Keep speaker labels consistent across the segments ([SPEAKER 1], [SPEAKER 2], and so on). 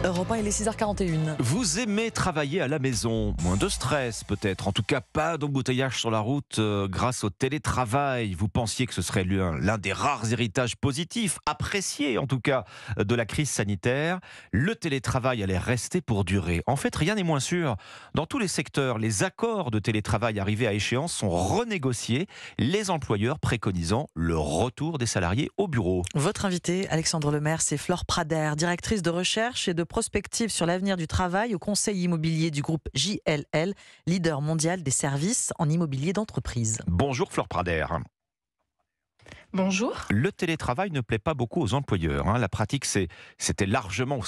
[SPEAKER 1] Europe 1, il est 6h41.
[SPEAKER 2] Vous aimez travailler à la maison, moins de stress peut-être, en tout cas pas d'embouteillage sur la route grâce au télétravail. Vous pensiez que ce serait l'un des rares héritages positifs, appréciés en tout cas, de la crise sanitaire. Le télétravail allait rester pour durer. En fait, rien n'est moins sûr. Dans tous les secteurs, les accords de télétravail arrivés à échéance sont renégociés, les employeurs préconisant le retour des salariés au bureau.
[SPEAKER 1] Votre invité, Alexandre Lemaire, c'est Flore Prader, directrice de recherche et de prospective sur l'avenir du travail au conseil immobilier du groupe JLL, leader mondial des services en immobilier d'entreprise.
[SPEAKER 2] Bonjour Flore Prader.
[SPEAKER 3] Bonjour.
[SPEAKER 2] Le télétravail ne plaît pas beaucoup aux employeurs. La pratique c'est largement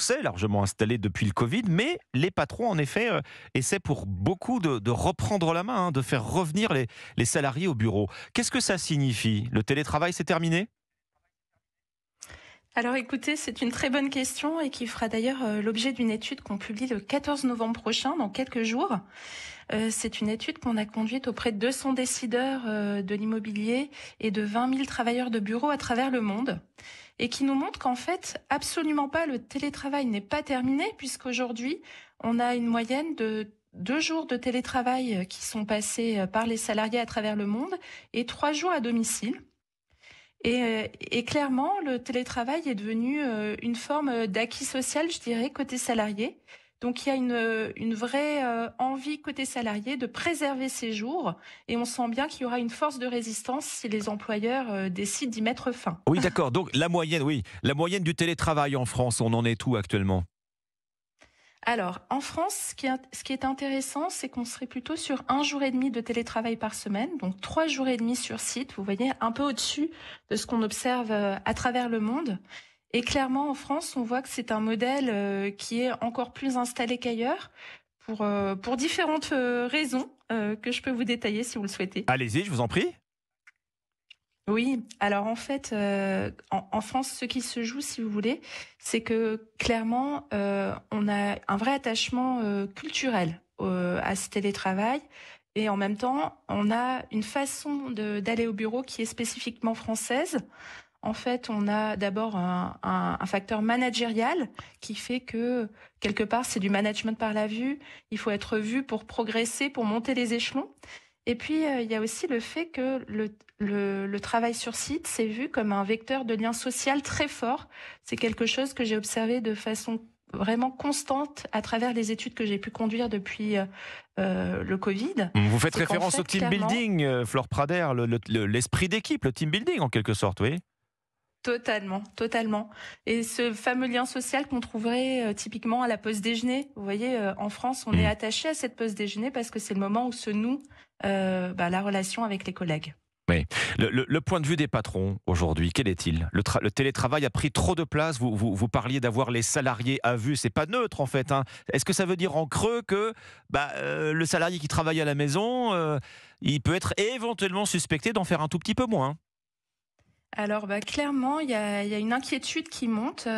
[SPEAKER 2] installée depuis le Covid, mais les patrons en effet essaient pour beaucoup de reprendre la main, de faire revenir les salariés au bureau. Qu'est-ce que ça signifie? Le télétravail, c'est terminé?
[SPEAKER 3] Alors écoutez, c'est une très bonne question et qui fera d'ailleurs l'objet d'une étude qu'on publie le 14 novembre prochain, dans quelques jours. C'est une étude qu'on a conduite auprès de 200 décideurs de l'immobilier et de 20 000 travailleurs de bureaux à travers le monde et qui nous montre qu'en fait, absolument pas, le télétravail n'est pas terminé puisqu'aujourd'hui, on a une moyenne de 2 jours de télétravail qui sont passés par les salariés à travers le monde et 3 jours à domicile. Et clairement, le télétravail est devenu une forme d'acquis social, je dirais, côté salarié. Donc il y a une vraie envie côté salarié de préserver ces jours et on sent bien qu'il y aura une force de résistance si les employeurs décident d'y mettre fin.
[SPEAKER 2] Oui, d'accord. Donc la moyenne du télétravail en France, on en est où actuellement?
[SPEAKER 3] Alors, en France, ce qui est intéressant, c'est qu'on serait plutôt sur 1 jour et demi de télétravail par semaine, donc 3 jours et demi sur site, vous voyez, un peu au-dessus de ce qu'on observe à travers le monde. Et clairement, en France, on voit que c'est un modèle qui est encore plus installé qu'ailleurs, pour différentes raisons que je peux vous détailler si vous le souhaitez.
[SPEAKER 2] Allez-y, je vous en prie.
[SPEAKER 3] Oui, alors en fait, en France, ce qui se joue, si vous voulez, c'est que clairement, on a un vrai attachement culturel à ce télétravail. Et en même temps, on a une façon d'aller au bureau qui est spécifiquement française. En fait, on a d'abord un facteur managérial qui fait que, quelque part, c'est du management par la vue. Il faut être vu pour progresser, pour monter les échelons. Et puis, il y a aussi le fait que le travail sur site, c'est vu comme un vecteur de lien social très fort. C'est quelque chose que j'ai observé de façon vraiment constante à travers les études que j'ai pu conduire depuis le Covid.
[SPEAKER 2] Vous faites
[SPEAKER 3] C'est qu'en
[SPEAKER 2] référence
[SPEAKER 3] fait,
[SPEAKER 2] au team
[SPEAKER 3] clairement,
[SPEAKER 2] building, Flore Prader, l'esprit d'équipe, le team building en quelque sorte, oui.
[SPEAKER 3] Totalement, totalement. Et ce fameux lien social qu'on trouverait typiquement à la pause déjeuner. Vous voyez, en France, on est attaché à cette pause déjeuner parce que c'est le moment où se noue la relation avec les collègues.
[SPEAKER 2] Oui. Le point de vue des patrons aujourd'hui, quel est-il? Le télétravail a pris trop de place. Vous parliez d'avoir les salariés à vue. C'est pas neutre en fait. Est-ce que ça veut dire en creux que le salarié qui travaille à la maison, il peut être éventuellement suspecté d'en faire un tout petit peu moins?
[SPEAKER 3] Alors, clairement, il y a une inquiétude qui monte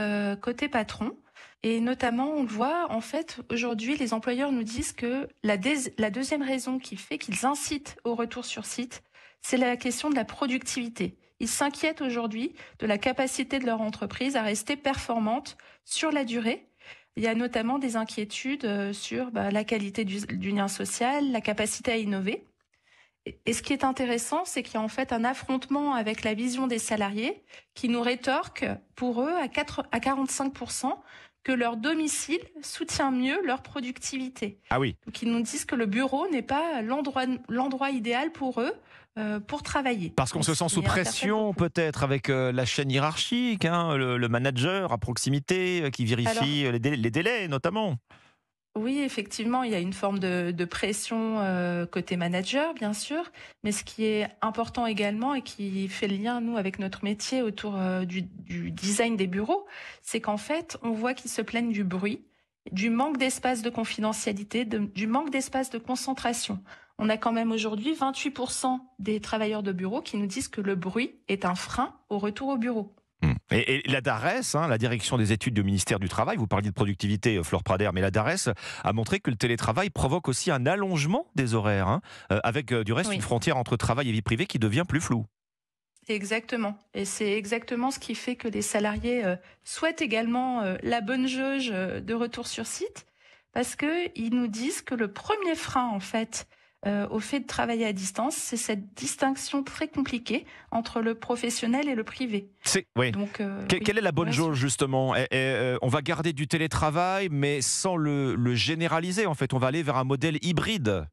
[SPEAKER 3] côté patron. Et notamment, on le voit, en fait, aujourd'hui, les employeurs nous disent que la deuxième raison qui fait qu'ils incitent au retour sur site, c'est la question de la productivité. Ils s'inquiètent aujourd'hui de la capacité de leur entreprise à rester performante sur la durée. Il y a notamment des inquiétudes sur la qualité du lien social, la capacité à innover. Et ce qui est intéressant, c'est qu'il y a en fait un affrontement avec la vision des salariés qui nous rétorquent pour eux à 45% que leur domicile soutient mieux leur productivité.
[SPEAKER 2] Ah oui.
[SPEAKER 3] Donc ils nous disent que le bureau n'est pas l'endroit idéal pour eux pour travailler.
[SPEAKER 2] Parce qu'on se sent sous pression peut-être avec la chaîne hiérarchique, le manager à proximité qui vérifie les délais notamment.
[SPEAKER 3] Oui, effectivement, il y a une forme de pression côté manager, bien sûr, mais ce qui est important également et qui fait le lien, nous, avec notre métier autour du design des bureaux, c'est qu'en fait, on voit qu'ils se plaignent du bruit, du manque d'espace de confidentialité, du manque d'espace de concentration. On a quand même aujourd'hui 28% des travailleurs de bureau qui nous disent que le bruit est un frein au retour au bureau.
[SPEAKER 2] Et la DARES, la direction des études du ministère du Travail, vous parliez de productivité, Flore Prader, mais la DARES a montré que le télétravail provoque aussi un allongement des horaires, avec du reste une frontière entre travail et vie privée qui devient plus floue.
[SPEAKER 3] Exactement. Et c'est exactement ce qui fait que les salariés souhaitent également la bonne jauge de retour sur site, parce qu'ils nous disent que le premier frein, en fait, au fait de travailler à distance, c'est cette distinction très compliquée entre le professionnel et le privé.
[SPEAKER 2] Oui.
[SPEAKER 3] Donc,
[SPEAKER 2] Quelle est la bonne jauge justement? On va garder du télétravail, mais sans le généraliser. En fait, on va aller vers un modèle hybride.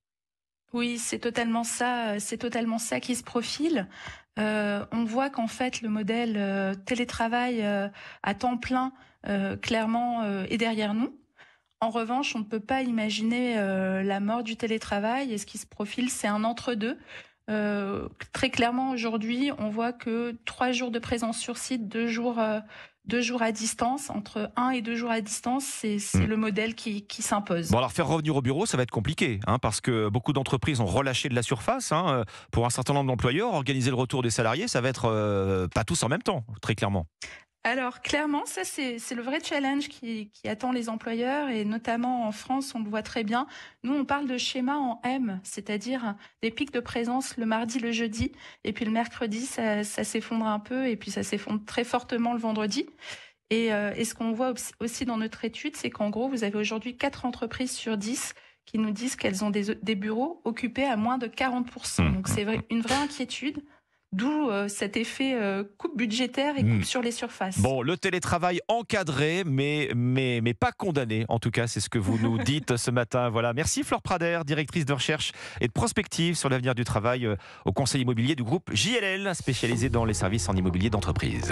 [SPEAKER 3] Oui, c'est totalement ça qui se profile. On voit qu'en fait le modèle télétravail à temps plein clairement est derrière nous. En revanche, on ne peut pas imaginer la mort du télétravail et ce qui se profile, c'est un entre-deux. Très clairement, aujourd'hui, on voit que 3 jours de présence sur site, 2 jours à distance, entre 1 et 2 jours à distance, c'est le modèle qui s'impose.
[SPEAKER 2] Bon, alors faire revenir au bureau, ça va être compliqué, parce que beaucoup d'entreprises ont relâché de la surface. Pour un certain nombre d'employeurs, organiser le retour des salariés, ça va être pas tous en même temps, très clairement.
[SPEAKER 3] Alors clairement, ça c'est le vrai challenge qui attend les employeurs et notamment en France, on le voit très bien. Nous, on parle de schéma en M, c'est-à-dire des pics de présence le mardi, le jeudi, et puis le mercredi, ça s'effondre un peu, et puis ça s'effondre très fortement le vendredi. Et ce qu'on voit aussi dans notre étude, c'est qu'en gros, vous avez aujourd'hui 4 entreprises sur 10 qui nous disent qu'elles ont des bureaux occupés à moins de 40%. Donc c'est une vraie inquiétude. D'où cet effet coupe budgétaire et coupe sur les surfaces.
[SPEAKER 2] Bon, le télétravail encadré, mais pas condamné. En tout cas, c'est ce que vous nous dites ce matin. Voilà. Merci Flore Prader, directrice de recherche et de prospective sur l'avenir du travail au Conseil immobilier du groupe JLL, spécialisé dans les services en immobilier d'entreprise.